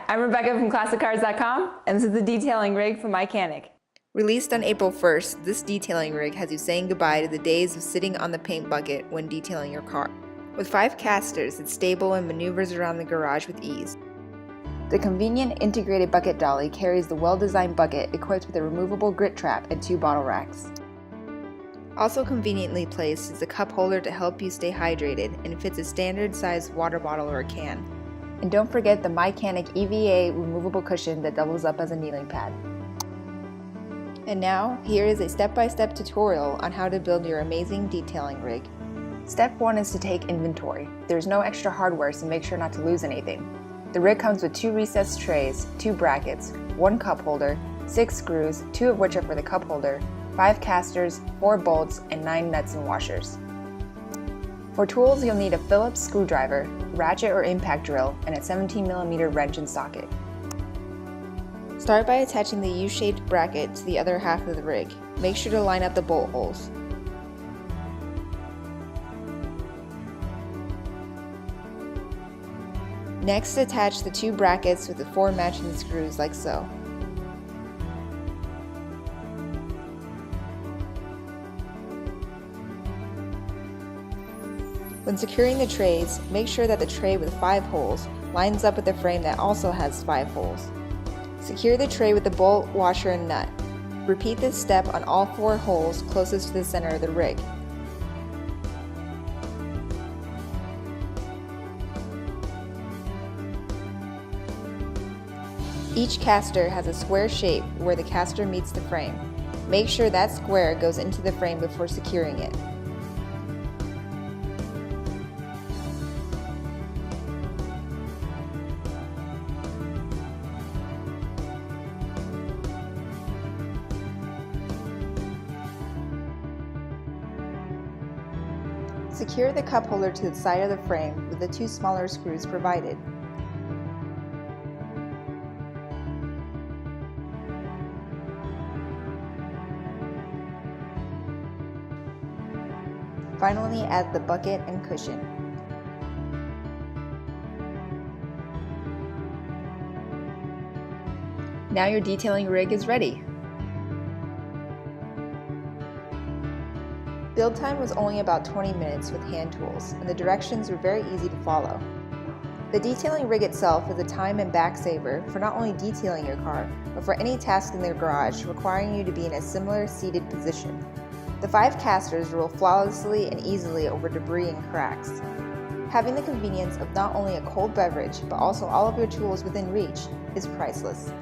I'm Rebecca from ClassicCars.com, and this is the detailing rig from Mychanic. Released on April 1st, this detailing rig has you saying goodbye to the days of sitting on the paint bucket when detailing your car. With 5 casters, it's stable and maneuvers around the garage with ease. The convenient integrated bucket dolly carries the well-designed bucket equipped with a removable grit trap and 2 bottle racks. Also conveniently placed is a cup holder to help you stay hydrated and fits a standard sized water bottle or a can. And don't forget the Mychanic EVA removable cushion that doubles up as a kneeling pad. And now, here is a step-by-step tutorial on how to build your amazing detailing rig. Step 1 is to take inventory. There's no extra hardware, so make sure not to lose anything. The rig comes with 2 recessed trays, 2 brackets, 1 cup holder, 6 screws, 2 of which are for the cup holder, 5 casters, 4 bolts, and 9 nuts and washers. For tools, you'll need a Phillips screwdriver, ratchet or impact drill, and a 17mm wrench and socket. Start by attaching the U-shaped bracket to the other half of the rig. Make sure to line up the bolt holes. Next, attach the 2 brackets with the 4 matching screws like so. When securing the trays, make sure that the tray with 5 holes lines up with the frame that also has 5 holes. Secure the tray with the bolt, washer, and nut. Repeat this step on all 4 holes closest to the center of the rig. Each caster has a square shape where the caster meets the frame. Make sure that square goes into the frame before securing it. Secure the cup holder to the side of the frame with the 2 smaller screws provided. Finally, add the bucket and cushion. Now your detailing rig is ready. Build time was only about 20 minutes with hand tools, and the directions were very easy to follow. The detailing rig itself is a time and back saver for not only detailing your car, but for any task in the garage requiring you to be in a similar seated position. The 5 casters roll flawlessly and easily over debris and cracks. Having the convenience of not only a cold beverage, but also all of your tools within reach is priceless.